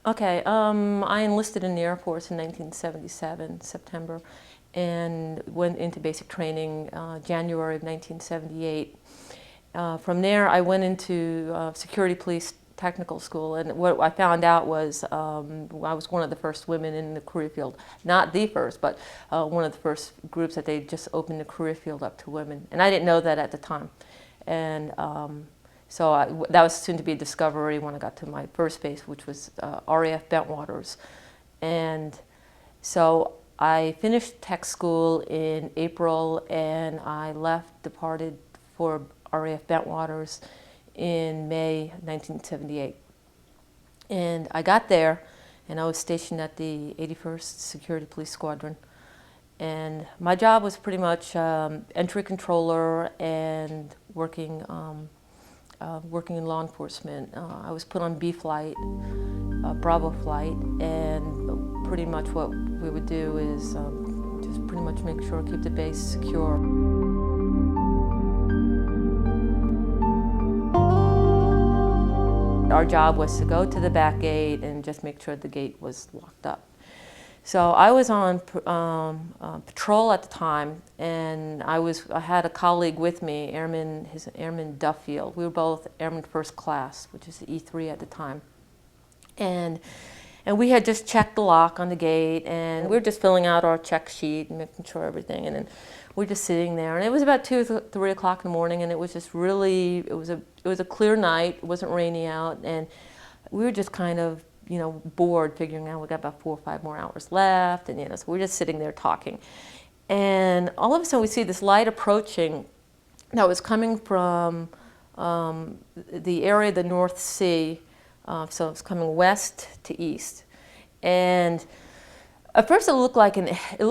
Okay, I enlisted in the Air Force in 1977, September, and went into basic training January of 1978. From there, I went into Security Police Technical School, and what I found out was I was one of the first women in the career field. Not the first, but one of the first groups that they just opened the career field up to women. And I didn't know that at the time. And so that was soon to be a discovery when I got to my first base, which was RAF Bentwaters. And so I finished tech school in April, and I departed for RAF Bentwaters in May 1978. And I got there, and I was stationed at the 81st Security Police Squadron. And my job was pretty much entry controller and working in law enforcement. I was put on B flight, Bravo flight, and pretty much what we would do is just pretty much make sure keep the base secure. Our job was to go to the back gate and just make sure the gate was locked up. So I was on patrol at the time, and I had a colleague with me, Airman Duffield. We were both Airman First Class, which is the E3 at the time. And we had just checked the lock on the gate, and we were just filling out our check sheet and making sure everything. And then we're just sitting there, and it was about 2 or 3 o'clock in the morning, and it was just really, it was a clear night. It wasn't rainy out, and we were just kind of, bored, figuring out we got about 4 or 5 more hours left, and so we're just sitting there talking. And all of a sudden we see this light approaching that was coming from the area of the North Sea, so it's coming west to east. And at first we thought it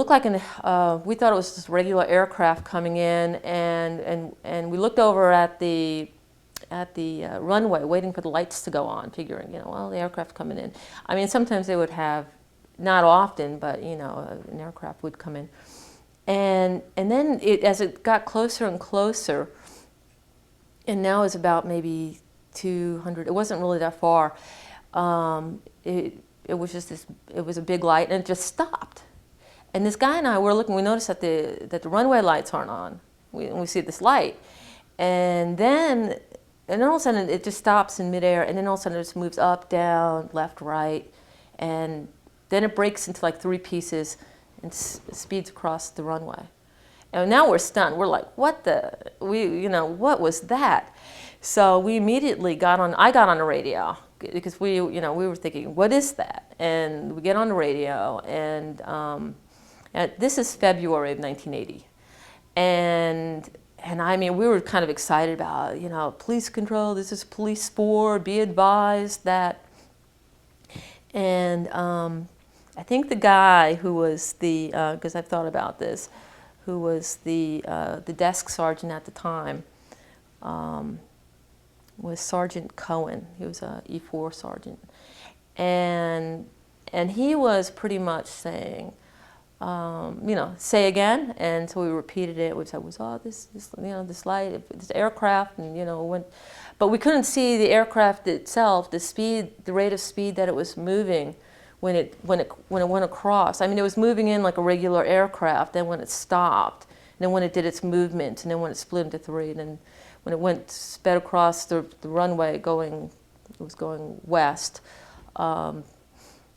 was just regular aircraft coming in, and we looked over at the runway, waiting for the lights to go on, figuring, well, the aircraft coming in. I mean, sometimes they would have, not often, but, an aircraft would come in. And then as it got closer and closer, and now it's about maybe 200, it wasn't really that far, it was just it was a big light, and it just stopped. And this guy and I were looking, we noticed that the runway lights aren't on. We see this light. And then all of a sudden it just stops in midair, and then all of a sudden it just moves up, down, left, right, and then it breaks into like 3 pieces and speeds across the runway. And now we're stunned. We're like, what was that? So we immediately I got on the radio, because we were thinking, what is that? And we get on the radio, and this is February of 1980. And I mean, we were kind of excited about, police control, this is police 4, be advised that. And I think the guy who was because I've thought about this, who was the desk sergeant at the time, was Sergeant Cohen. He was a E4 sergeant. And he was pretty much saying, say again, and so we repeated it. We said, this light, this aircraft, and went, but we couldn't see the aircraft itself, the rate of speed that it was moving when it went across. I mean, it was moving in like a regular aircraft. Then when it stopped, and then when it did its movement, and then when it split into 3, and then when it sped across the runway, it was going west.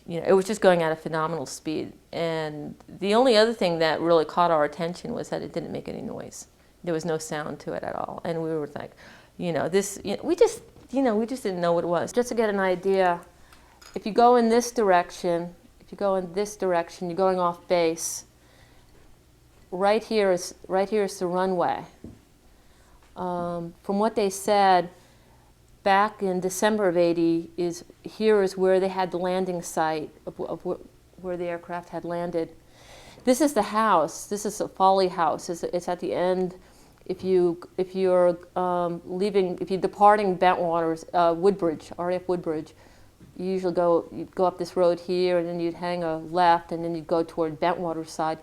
It was just going at a phenomenal speed. And the only other thing that really caught our attention was that it didn't make any noise. There was no sound to it at all. And we were like, we just didn't know what it was. Just to get an idea, if you go in this direction, you're going off base. Right here is the runway. From what they said, back in December of 80, here is where they had the landing site of where the aircraft had landed. This is the house. This is a Folly House. It's at the end. If you're departing Bentwaters, Woodbridge, RAF Woodbridge, you usually you'd go up this road here, and then you'd hang a left, and then you'd go toward Bentwaters side.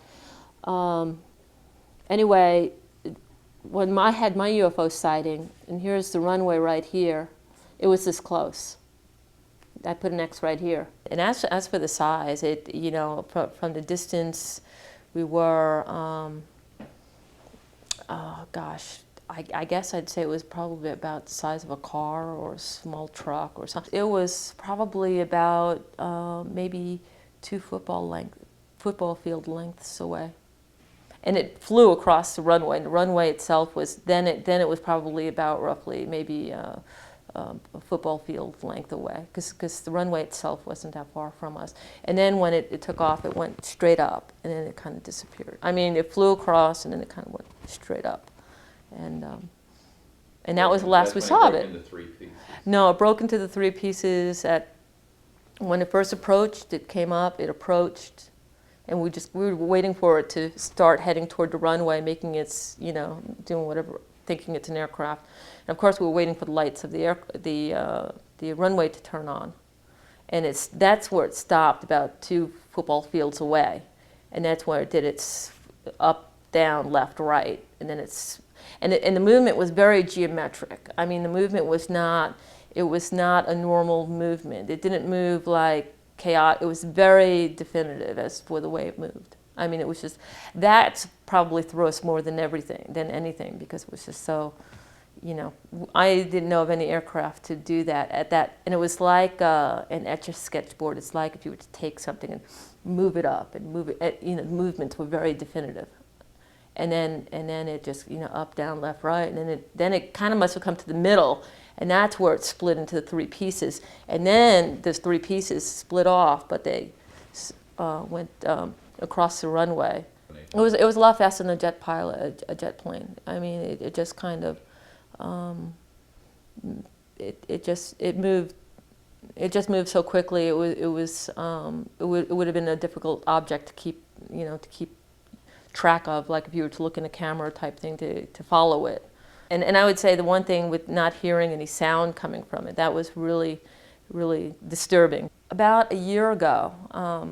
Anyway, when I had my UFO sighting, and here's the runway right here, it was this close. I put an X right here. And as for the size, it, you know, from the distance, we were, oh gosh, I guess I'd say it was probably about the size of a car or a small truck or something. It was probably about maybe 2 football field lengths away. And it flew across the runway. And the runway itself was, then it was probably about roughly maybe a football field length away, because the runway itself wasn't that far from us. And then when it took off, it went straight up, and then it kind of disappeared. I mean, it flew across, and then it kind of went straight up. And that was the last we saw of it. Into 3 pieces. No, it broke into the 3 pieces when it first approached. It came up, it approached, and we were waiting for it to start heading toward the runway, making its, you know, doing whatever, thinking it's an aircraft. And of course, we were waiting for the lights of the runway to turn on, and that's where it stopped, about 2 football fields away, and that's where it did its up, down, left, right, and then and the movement was very geometric. I mean, the movement was not a normal movement. It didn't move like chaotic. It was very definitive as for the way it moved. I mean, it was just, that probably threw us more than anything, because it was just so, you know, I didn't know of any aircraft to do that at that, and it was like an Etch-a-Sketch board. It's like if you were to take something and move it up and move it, you know, the movements were very definitive. And then it just, you know, up, down, left, right, and then it kind of must have come to the middle, and that's where it split into the 3 pieces. And then those 3 pieces split off, but they went across the runway. It was a lot faster than a jet plane. I mean, it just kind of it moved so quickly. It would have been a difficult object to keep track of, like if you were to look in a camera type thing to follow it. And I would say the one thing with not hearing any sound coming from it, that was really, really disturbing. About a year ago,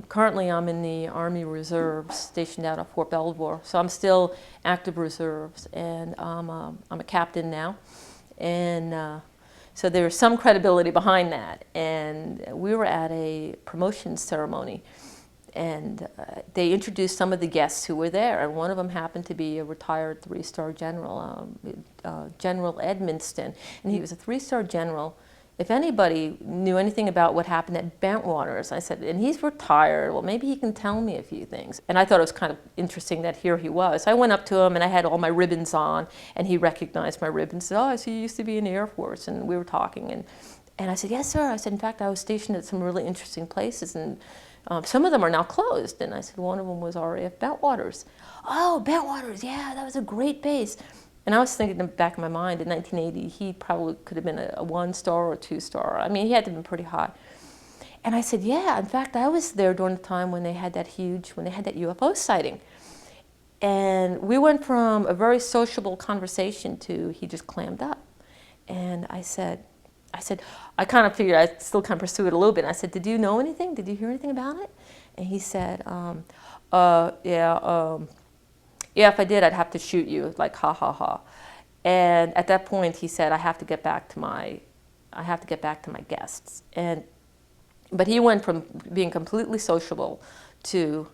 currently I'm in the Army Reserves stationed out of Fort Belvoir, so I'm still active reserves, and I'm a captain now. And so there's some credibility behind that. And we were at a promotion ceremony, and they introduced some of the guests who were there, and one of them happened to be a retired 3-star general, General Edmonston, and he was a 3-star general. If anybody knew anything about what happened at Bentwaters, I said, and he's retired, well, maybe he can tell me a few things. And I thought it was kind of interesting that here he was. I went up to him, and I had all my ribbons on, and he recognized my ribbons and said, oh, I see you used to be in the Air Force, and we were talking. And I said, yes, sir. I said, in fact, I was stationed at some really interesting places, and some of them are now closed. And I said, one of them was RAF Bentwaters. Oh, Bentwaters, yeah, that was a great base. And I was thinking in the back of my mind, in 1980, he probably could have been a 1-star or a 2-star. I mean, he had to have been pretty high. And I said, yeah, in fact, I was there during the time when they had that UFO sighting. And we went from a very sociable conversation to he just clammed up. And I said, I kind of figured I'd still kind of pursue it a little bit. And I said, did you know anything? Did you hear anything about it? And he said, yeah, if I did, I'd have to shoot you, like, ha, ha, ha. And at that point, he said, I have to get back to my guests. But he went from being completely sociable to,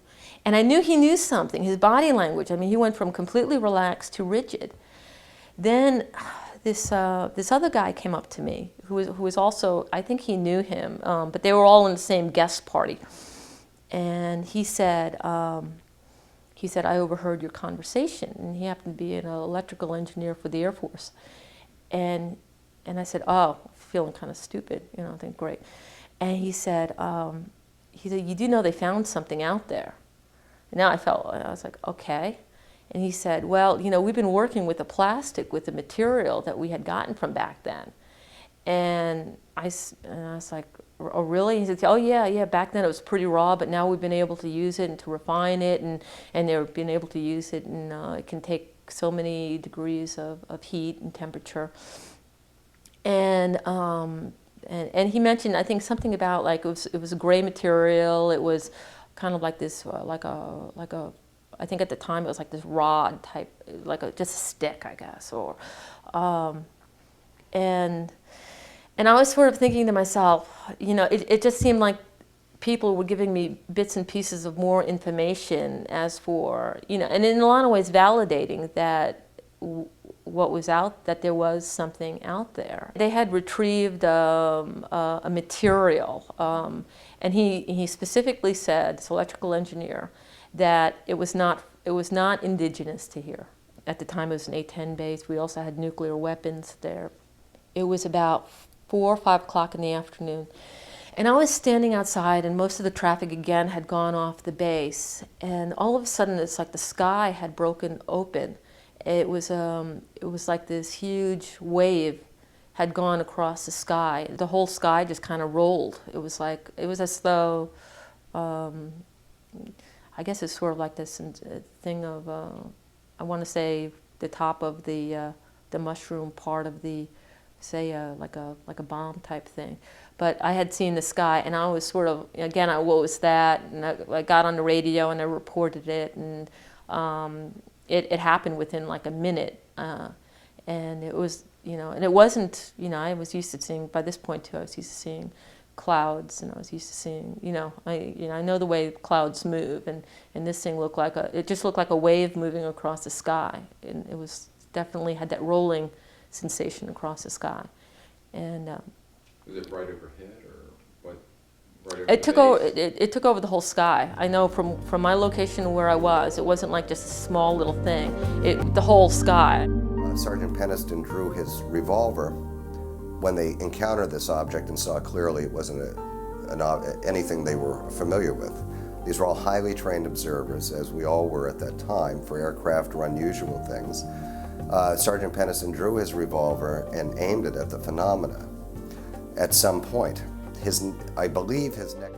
and I knew he knew something, his body language. I mean, he went from completely relaxed to rigid. Then this other guy came up to me, who was also, I think he knew him, but they were all in the same guest party. And he said, I overheard your conversation. And he happened to be an electrical engineer for the Air Force. And I said, oh, feeling kind of stupid, you know, I think, great. And he said, you do know they found something out there. And now I was like, okay. And he said, well, you know, we've been working with the plastic, with the material that we had gotten from back then. And I was like, oh, really? He said, oh, yeah, back then it was pretty raw, but now we've been able to use it and to refine it, and they've been able to use it, and it can take so many degrees of heat and temperature. And he mentioned, I think, something about, like, it was a gray material. It was kind of like this, I think at the time it was like this rod type, like just a stick, I guess, or, And I was sort of thinking to myself, it just seemed like people were giving me bits and pieces of more information as for, and in a lot of ways validating that what was out, that there was something out there. They had retrieved a material, and he specifically said, this electrical engineer, that it was not indigenous to here. At the time it was an A-10 base. We also had nuclear weapons there. It was about 4 or 5 o'clock in the afternoon. And I was standing outside, and most of the traffic again had gone off the base. And all of a sudden, it's like the sky had broken open. It was like this huge wave had gone across the sky. The whole sky just kind of rolled. It was as though, I guess it's sort of like this thing of, I want to say the top of the mushroom part of the, say like a bomb type thing. But I had seen the sky, and I was sort of, again, what was that? And I got on the radio and I reported it, and it happened within like a minute. And it was, and it wasn't, I was used to seeing, by this point too, I was used to seeing clouds, and I was used to seeing, I know the way clouds move, and this thing looked like it just looked like a wave moving across the sky. And it was definitely had that rolling sensation across the sky. And was it right overhead, or what? Right over it took over. It took over the whole sky. I know from my location where I was, it wasn't like just a small little thing. The whole sky. Sergeant Peniston drew his revolver when they encountered this object and saw clearly it wasn't anything they were familiar with. These were all highly trained observers, as we all were at that time, for aircraft or unusual things. Sergeant Peniston drew his revolver and aimed it at the phenomena. At some point, I believe his neck